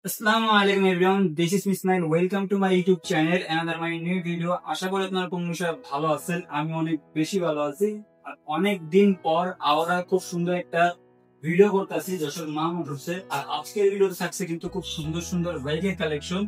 Assalamualaikum everyone, this is Miss Nine. Welcome to my YouTube channel, another my new video. আশা করি আপনারা কোন বিষয়ে ভালো আছেন। আমি অনেক বেশি ভালো আছি। আর অনেক দিন পর আমরা খুব সুন্দর একটা ভিডিও করতেছি যশোর মা মোটরসে। আর আজকের ভিডিওতে থাকছে কিন্তু খুব সুন্দর সুন্দর বাইকের কালেকশন।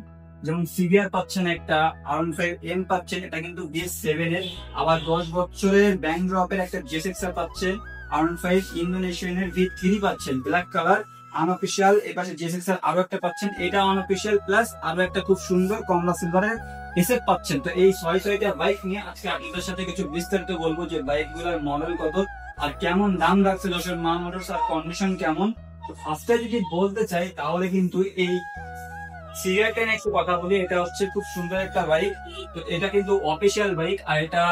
যেমন সিভিআর পাচ্ছেন, একটা R15M পাচ্ছেন, এটা কিন্তু BS7 এর। আবার 10 বছরের ব্যাংক ড্রপের একটা JSX পাচ্ছেন, R15 ইন্দোনেশিয়ানের V3 পাচ্ছেন ব্ল্যাক কালার আনঅফিশিয়াল। এই পাশে JSX আরো একটা পাচ্ছেন, এটা আনঅফিশিয়াল প্লাস আরো একটা খুব সুন্দর কমলা সিলভারের এসএফ পাচ্ছেন। তো এই 6টা বাইক নিয়ে আজকে আপনাদের সাথে কিছু বিস্তারিত বলবো যে বাইকগুলোর মডেল কত আর কেমন দাম রাখছে যশোর মা মোটরস আর কন্ডিশন কেমন। তো ফার্স্টে যদি বলতে চাই তাহলে কিন্তু এই সিরিয়ালটা নিয়ে একটু কথা বলি। এটা হচ্ছে খুব সুন্দর একটা বাইক। তো এটা কিন্তু অফিসিয়াল বাইক আর এটা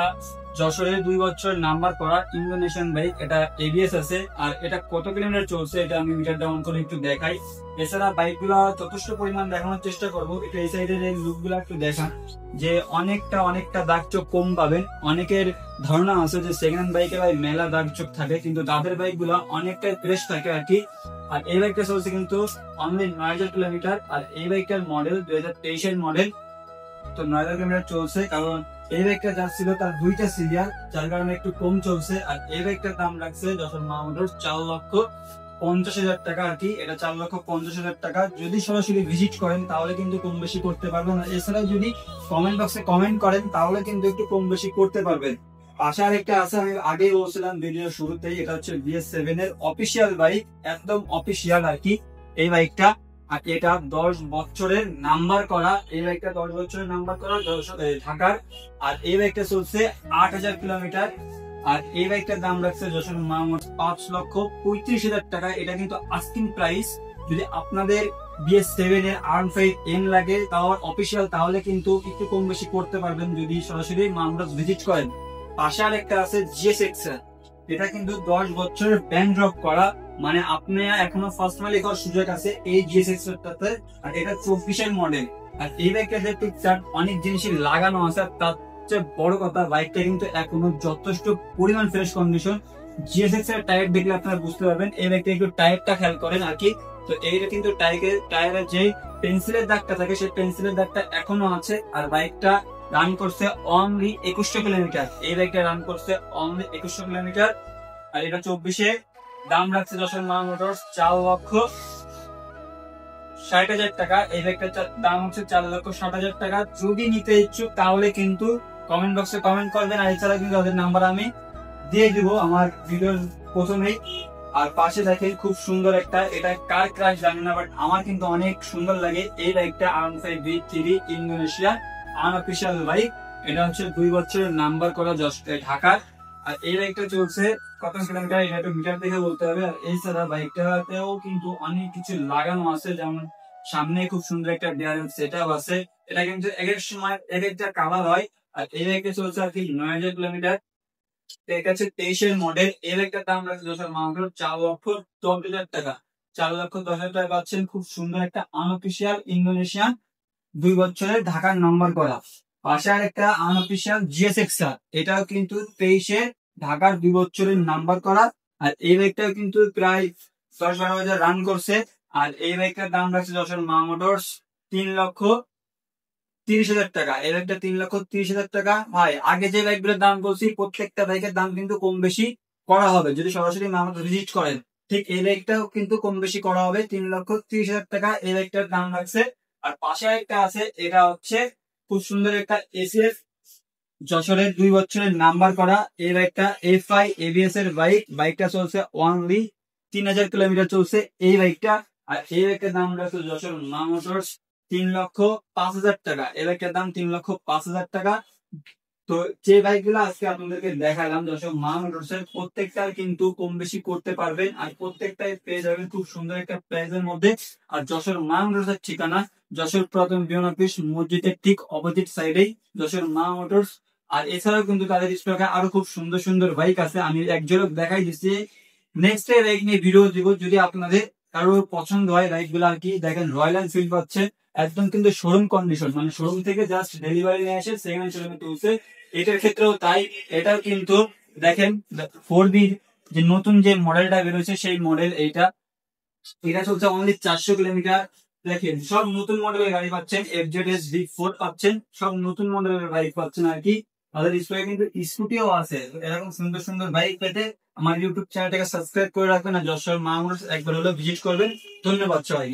যশোরের 2 বছর নাম্বার করা ইন্দোনেশিয়ান বাইক। এটা ABS আছে। আর এটা কত কিলোমিটার চলছে এটা আমি মিটারটা অন করে একটু দেখাই। এছাড়া বাইক গুলা যথেষ্ট পরিমাণ দেখানোর চেষ্টা করবো। একটু এই সাইডের এই লুক গুলা একটু দেখান যে অনেকটা দাগ চোখ কম পাবেন। অনেকের ধারণা আছে যে সেকেন্ড হ্যান্ড বাইকে ভাই মেলা দাগ চোখ থাকে, কিন্তু তাদের বাইক গুলা অনেকটাই ফ্রেশ থাকে আর কি। আর এই বাইকটা চলছে কিন্তু অনলি 9000 কিলোমিটার। আর এই বাইকটার মডেল 2023 এর মডেল। তো 9000 কিলোমিটার চলছে, কারণ এই বাইকটা যা ছিল তার 2টা সিরিয়াল, যার কারণে একটু কম চলছে। আর এই বাইকটার দাম রাখছে যশোর মা মোটরস 4,50,000 টাকা আর কি। এটা 4,50,000 টাকা। যদি সরাসরি ভিজিট করেন তাহলে কিন্তু কম বেশি করতে পারবেন। আর এছাড়াও যদি কমেন্ট বক্সে কমেন্ট করেন তাহলে কিন্তু একটু কম বেশি করতে পারবেন। পাশে আরেকটা আছে, আমি আগেই বলছিলাম ভিডিওর শুরুতেই, এটা হচ্ছে BS7 এর অফিসিয়াল বাইক, একদম অফিসিয়াল আর কি এই বাইকটা। আর এটা 10 বছরের নাম্বার করা। এই বাইকটা 10 বছরের নাম্বার করা ঢাকার। আর এই বাইকটা চলছে 8000 কিলোমিটার। আর এই বাইকটার দাম রাখছে যশোর মা মোটরস 5,35,000 টাকা। এটা কিন্তু আস্কিং প্রাইস। যদি আপনাদের BS7 এর R15M লাগে তাও অফিসিয়াল, তাহলে কিন্তু একটু কম বেশি করতে পারবেন যদি সরাসরি মা মোটরস ভিজিট করেন। পাশে আর একটা আছে JSX। এটা কিন্তু 10 বছরের ব্যাংক ড্রপ করা, মানে আপনি এখনো ফার্স্ট মালিক হওয়ার সুযোগ আছে এই JSX টাতে। আর এটা 24 এর মডেল। আর এই বাইকটাতে টুকটাক অনেক জিনিসই লাগানো আছে। তার চেয়ে বড় কথা বাইকটা কিন্তু এখনো যথেষ্ট পরিমাণ ফ্রেশ কন্ডিশন। JSX এর টায়ার দেখলে আপনারা বুঝতে পারবেন। এই বাইকটা একটু টায়ারটা খেয়াল করেন আর কি। তো এইটা কিন্তু টায়ারের যে পেন্সিলের দাগটা থাকে সেই পেন্সিলের দাগটা এখনো আছে। আর বাইকটা রান করছে অনলি 2100 কিলোমিটার। এই বাইকটা রান করছে অনলি 2100 কিলোমিটার। আর এটা 24-এ দাম রাখছে যশোর মা মোটরস 4,60,000 টাকা। এই বাইকটার দাম হচ্ছে 4,60,000 টাকা। যদি নিতে ইচ্ছুক তাহলে কিন্তু কমেন্ট বক্সে কমেন্ট করবেন। আর এছাড়া কিন্তু তাদের নাম্বার আমি দিয়ে দিব আমার ভিডিওর প্রথমেই। আর পাশে দেখেন খুব সুন্দর একটা, এটা কার ক্রাশ জানি না, বাট আমার কিন্তু অনেক সুন্দর লাগে এই বাইকটা। R15 V3 Indonesia unofficial bike. এটা হচ্ছে 2 বছরের নাম্বার করা ঢাকার। আর এই বাইকটা চলছে কত কিলোমিটার এটা একটু মিটার দেখে বলতে হবে। আর এছাড়া বাইকটাতেও কিন্তু অনেক কিছু লাগানো আছে, যেমন সামনে খুব সুন্দর একটা ডিআরএল সেটআপ আছে। এটা কিন্তু এক এক সময় এক একটা কালার হয়। আর এই বাইকটা চলছে আর কি 9000 কিলোমিটার। এটা হচ্ছে 23 এর মডেল। এর একটা দাম রাখছে যশোর মা মোটরস 4,10,000 টাকা। 4,10,000 টাকা পাচ্ছেন খুব সুন্দর একটা আনঅফিশিয়াল ইন্দোনেশিয়ান 2 বছরের ঢাকার নাম্বার করা। পাশে আর একটা আনঅফিশিয়াল JSX, এটাও কিন্তু 23-এ ঢাকার 2 বছরের নাম্বার করা। আর এই বাইকটাও কিন্তু প্রায় 10-12 হাজার রান করছে। আর এই বাইকটার দাম রাখছে যশোর মা মোটরস 3,30,000 টাকা। এই বাইকটা 3,30,000 টাকা। ভাই আগে যে বাইকগুলোর দাম বলছি প্রত্যেকটা বাইকের দাম কিন্তু কম বেশি করা হবে যদি সরাসরি মা মোটরস ভিজিট করেন। ঠিক এই বাইকটাও কিন্তু কম বেশি করা হবে। 3,30,000 টাকা এই বাইকটার দাম রাখছে। আর পাশে একটা আছে, এটা হচ্ছে খুব সুন্দর একটা এসএফ যশোরের 2 বছরের নাম্বার করা। এই বাইকটা FI ABS এর বাইক। বাইকটা চলছে অনলি 3,000 কিলোমিটার চলছে এই বাইকটা। আর এই বাইকটার দাম রাখছে যশোর মা মোটরস 3,05,000 টাকা। এই বাইকটার দাম 3,05,000 টাকা। তো যে বাইকগুলো আজকে আপনাদেরকে দেখালাম যশোর মা মোটরস এর, প্রত্যেকটার কিন্তু কম বেশি করতে পারবেন। আর প্রত্যেকটাই পেয়ে যাবেন খুব সুন্দর একটা প্রাইসের মধ্যে। আর যশোর মা মোটরস এর ঠিকানা যশোর প্রথম বিমান অফিস মসজিদের ঠিক অপোজিট সাইডেই যশোর মা মোটরস। আর এছাড়াও কিন্তু তাদের স্টকে আরো খুব সুন্দর সুন্দর বাইক আছে, আমি এক ঝলক দেখাই দিচ্ছি। নেক্সট ডে বাইক নিয়ে ভিডিও দিব যদি আপনাদের কারো পছন্দ হয় বাইক গুলো আর কি। দেখেন রয়্যাল এনফিল্ড পাচ্ছে একদম কিন্তু শোরুম কন্ডিশন, মানে শোরুম থেকে জাস্ট ডেলিভারি নিয়ে এসে সেকেন্ড শোরুমে তুলছে। এটার ক্ষেত্রেও তাই। এটাও কিন্তু দেখেন 4B যে নতুন যে মডেলটা বেরোচ্ছে সেই মডেল এইটা। এটা চলছে অনলি 400 কিলোমিটার। দেখেন সব নতুন মডেলের গাড়ি পাচ্ছেন, FZS V4 পাচ্ছেন, সব নতুন মডেলের বাইক পাচ্ছেন আর কি। আমাদের স্টোরে কিন্তু স্কুটিও আছে। এরকম সুন্দর সুন্দর বাইক পেতে আমার ইউটিউব চ্যানেলটাকে সাবস্ক্রাইব করে রাখবেন আর যশোর মাহমুদ একবার হলো ভিজিট করবেন। ধন্যবাদ সবাইকে।